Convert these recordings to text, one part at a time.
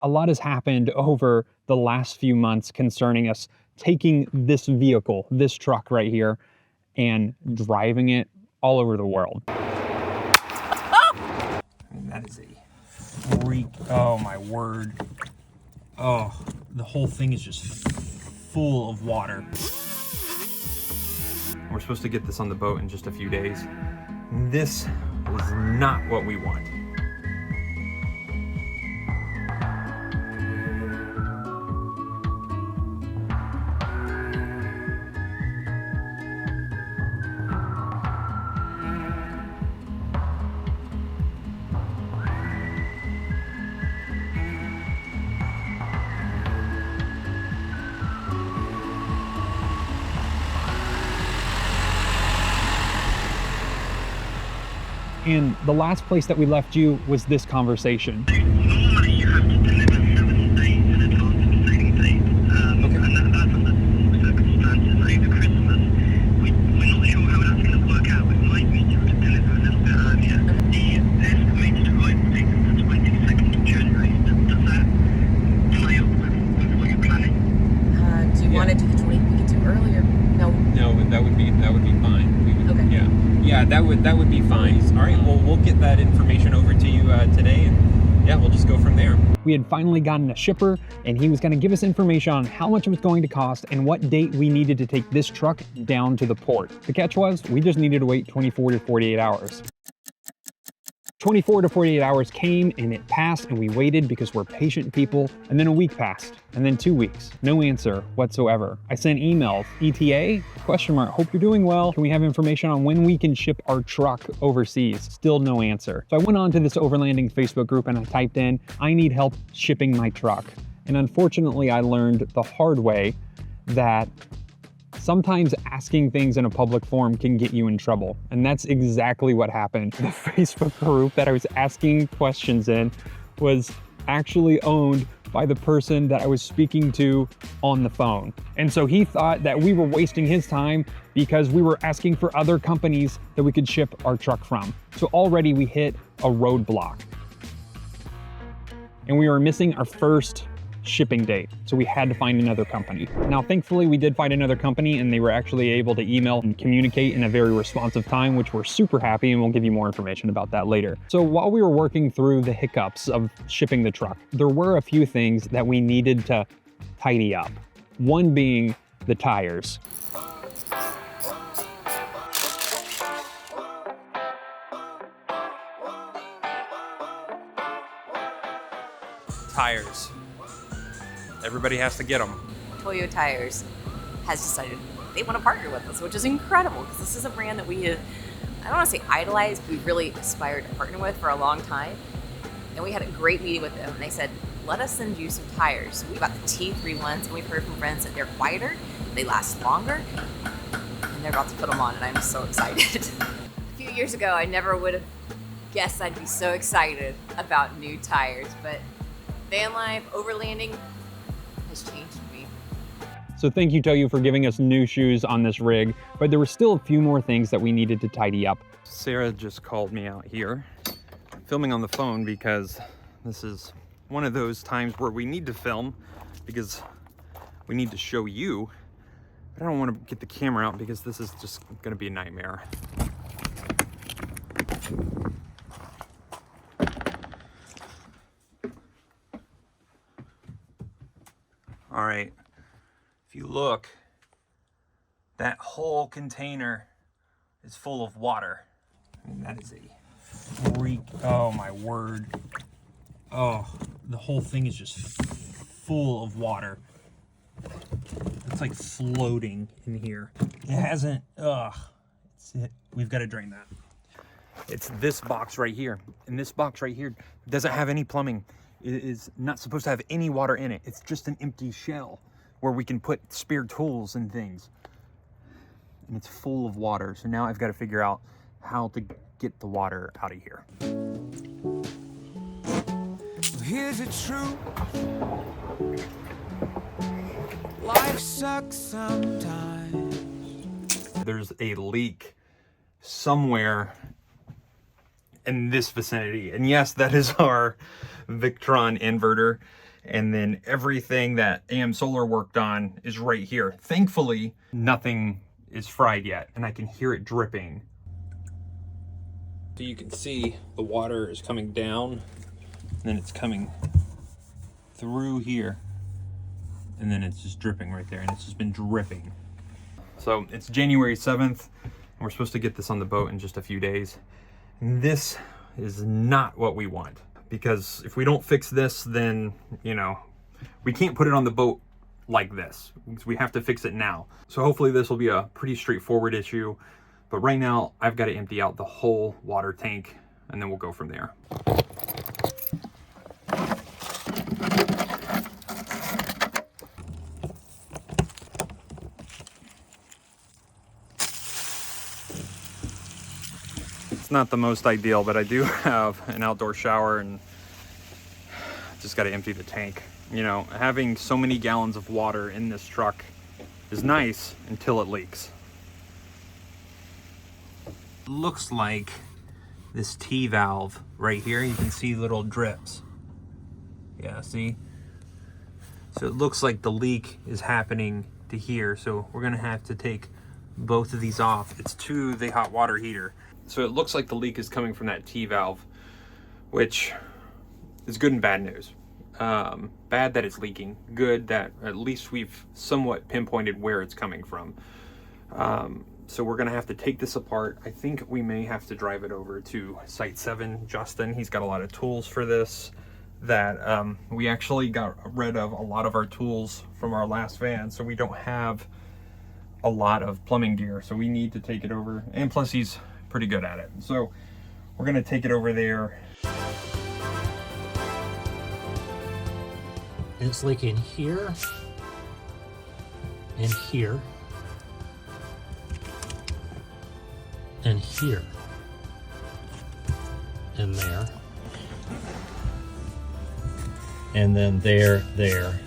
A lot has happened over the last few months concerning us taking this vehicle, this truck right here, and driving it all over the world. And that is a freak. Oh my word. Oh, the whole thing is just full of water. We're supposed to get this on the boat in just a few days. This is not what we want. And the last place that we left you was this conversation. Normally you have to deliver 7 days in advance of sailing date. Okay. And that's under normal circumstances over Christmas. We're not sure how that's going to work out. We might be able to deliver a little bit earlier. The estimated arrival date is the 22nd of January. Does that tie up with what you're planning? Do you want to do the 20? We could do earlier. No. No, but that would be fine. We would, Okay. Yeah, that would be fine. All right, well, we'll get that information over to you today, and yeah, we'll just go from there. We had finally gotten a shipper, and he was going to give us information on how much it was going to cost and what date we needed to take this truck down to the port. The catch was, we just needed to wait 24 to 48 hours. 24 to 48 hours came and it passed, and we waited because we're patient people. And then a week passed, and then 2 weeks. No answer whatsoever. I sent emails. ETA? Question mark. Hope you're doing well. Can we have information on when we can ship our truck overseas? Still no answer. So I went on to this Overlanding Facebook group and I typed in, I need help shipping my truck. And unfortunately, I learned the hard way that sometimes asking things in a public forum can get you in trouble. And that's exactly what happened. The Facebook group that I was asking questions in was actually owned by the person that I was speaking to on the phone. And so he thought that we were wasting his time because we were asking for other companies that we could ship our truck from. So already we hit a roadblock. And we were missing our first shipping date. So we had to find another company. Now, thankfully, we did find another company and they were actually able to email and communicate in a very responsive time, which we're super happy, and we'll give you more information about that later. So while we were working through the hiccups of shipping the truck, there were a few things that we needed to tidy up. One being the tires. Tires. Everybody has to get them. Toyo Tires has decided they want to partner with us, which is incredible because this is a brand that we have, I don't want to say idolized, but we've really aspired to partner with for a long time. And we had a great meeting with them, and they said, let us send you some tires. So we got the T3 ones, and we've heard from friends that they're quieter, they last longer, and they're about to put them on, and I'm so excited. A few years ago, I never would have guessed I'd be so excited about new tires, but van life, overlanding, has changed me. So thank you, Toyo, for giving us new shoes on this rig, but there were still a few more things that we needed to tidy up. Sarah just called me out here, filming on the phone, because this is one of those times where we need to film because we need to show you, but I don't want to get the camera out because this is just going to be a nightmare. All right, if you look, that whole container is full of water. And that is a freak. Oh my word. Oh, the whole thing is just full of water. It's like floating in here. It hasn't, we've got to drain that. It's this box right here. And this box right here doesn't have any plumbing. It is not supposed to have any water in it. It's just an empty shell where we can put spare tools and things. And it's full of water. So now I've got to figure out how to get the water out of here. Here's the truth. Life sucks sometimes. There's a leak somewhere in this vicinity. And yes, that is our Victron inverter. And then everything that AM Solar worked on is right here. Thankfully, nothing is fried yet, and I can hear it dripping. So you can see the water is coming down, and then it's coming through here, and then it's just dripping right there, and it's just been dripping. So it's January 7th, and we're supposed to get this on the boat in just a few days. And this is not what we want, because if we don't fix this, then, you know, we can't put it on the boat like this. We have to fix it now. So hopefully this will be a pretty straightforward issue. But right now, I've got to empty out the whole water tank, and then we'll go from there. It's not the most ideal, but I do have an outdoor shower, and just got to empty the tank. You know, having so many gallons of water in this truck is nice until it leaks. Looks like this T-valve right here, you can see little drips. Yeah, see? So it looks like the leak is happening to here, so we're gonna have to take both of these off. It's to the hot water heater. So it looks like the leak is coming from that T-valve, which is good and bad news. Bad that it's leaking, good that at least we've somewhat pinpointed where it's coming from. So we're gonna have to take this apart. I think we may have to drive it over to Site 7. Justin, he's got a lot of tools for this that we actually got rid of a lot of our tools from our last van, so we don't have a lot of plumbing gear, so we need to take it over, and plus he's pretty good at it. So we're gonna take it over there. It's leaking here and here and here and there and then there and there.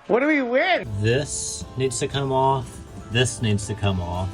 What do we win? This needs to come off. This needs to come off.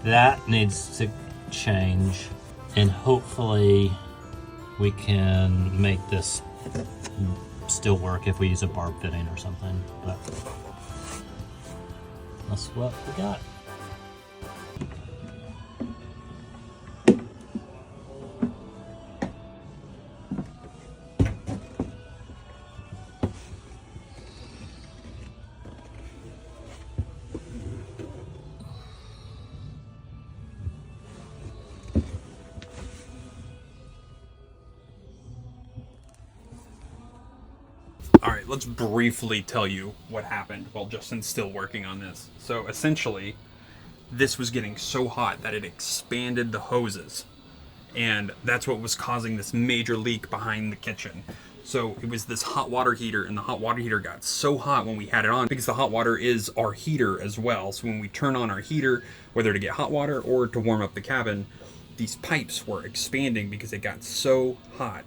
That needs to change. And hopefully we can make this still work if we use a barb fitting or something. But that's what we got. All right, let's briefly tell you what happened while Justin's still working on this. So essentially, this was getting so hot that it expanded the hoses, and that's what was causing this major leak behind the kitchen. So it was this hot water heater, and the hot water heater got so hot when we had it on, because the hot water is our heater as well. So when we turn on our heater, whether to get hot water or to warm up the cabin, these pipes were expanding because it got so hot.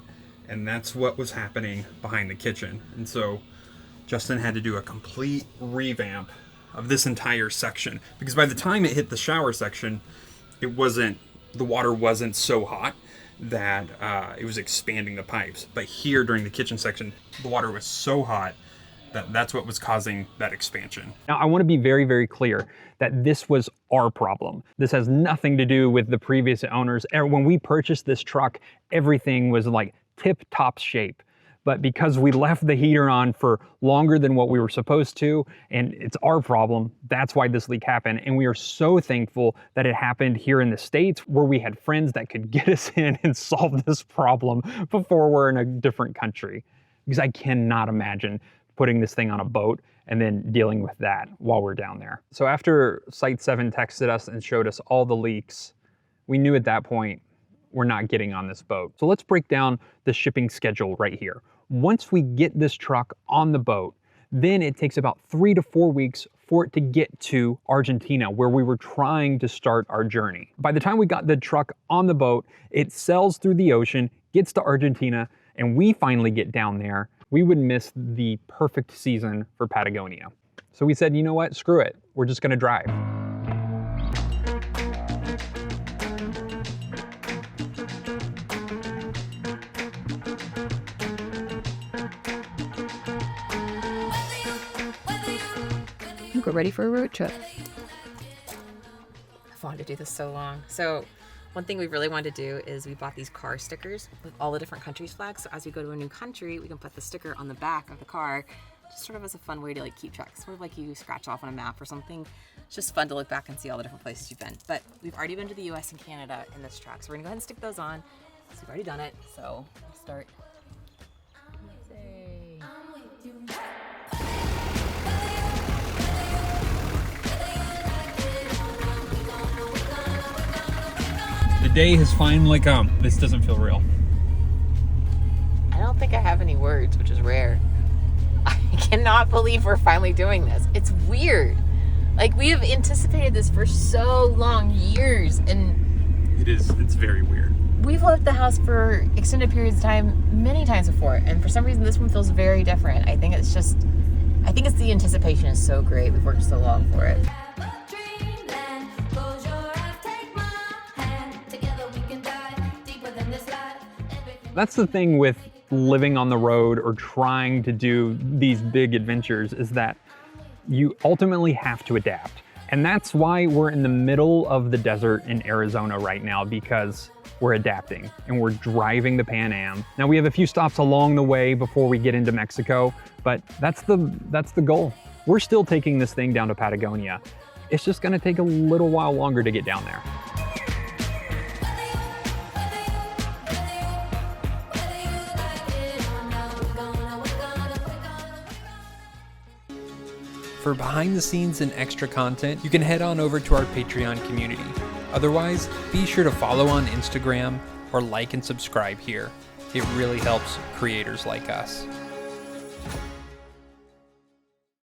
And that's what was happening behind the kitchen. And so Justin had to do a complete revamp of this entire section, because by the time it hit the shower section, the water wasn't so hot that it was expanding the pipes. But here during the kitchen section, the water was so hot that that's what was causing that expansion. Now, I want to be very, very clear that this was our problem. This has nothing to do with the previous owners. When we purchased this truck, everything was like tip-top shape. But because we left the heater on for longer than what we were supposed to, and it's our problem, that's why this leak happened. And we are so thankful that it happened here in the States, where we had friends that could get us in and solve this problem before we're in a different country. Because I cannot imagine putting this thing on a boat and then dealing with that while we're down there. So after Site 7 texted us and showed us all the leaks, we knew at that point we're not getting on this boat. So let's break down the shipping schedule right here. Once we get this truck on the boat, then it takes about 3 to 4 weeks for it to get to Argentina, where we were trying to start our journey. By the time we got the truck on the boat, it sails through the ocean, gets to Argentina, and we finally get down there. We would miss the perfect season for Patagonia. So we said, you know what, screw it. We're just gonna drive. think we're ready for a road trip. I've wanted to do this so long. So one thing we really wanted to do is we bought these car stickers with all the different countries' flags. So as we go to a new country, we can put the sticker on the back of the car, just sort of as a fun way to like keep track. Sort of like you scratch off on a map or something. It's just fun to look back and see all the different places you've been. But we've already been to the US and Canada in this truck. So we're gonna go ahead and stick those on. So we've already done it. So let's start. Yay. The day has finally come. This doesn't feel real. I don't think I have any words, which is rare. I cannot believe we're finally doing this. It's weird. Like, we have anticipated this for so long, years, and It's very weird. we've left the house for extended periods of time many times before, and for some reason this one feels very different. I think it's the anticipation is so great. We've worked so long for it. That's the thing with living on the road or trying to do these big adventures, is that you ultimately have to adapt. And that's why we're in the middle of the desert in Arizona right now, because we're adapting and we're driving the Pan Am. Now we have a few stops along the way before we get into Mexico, but that's the goal. We're still taking this thing down to Patagonia. It's just gonna take a little while longer to get down there. For behind the scenes and extra content, you can head on over to our Patreon community. Otherwise, be sure to follow on Instagram or like and subscribe here. It really helps creators like us.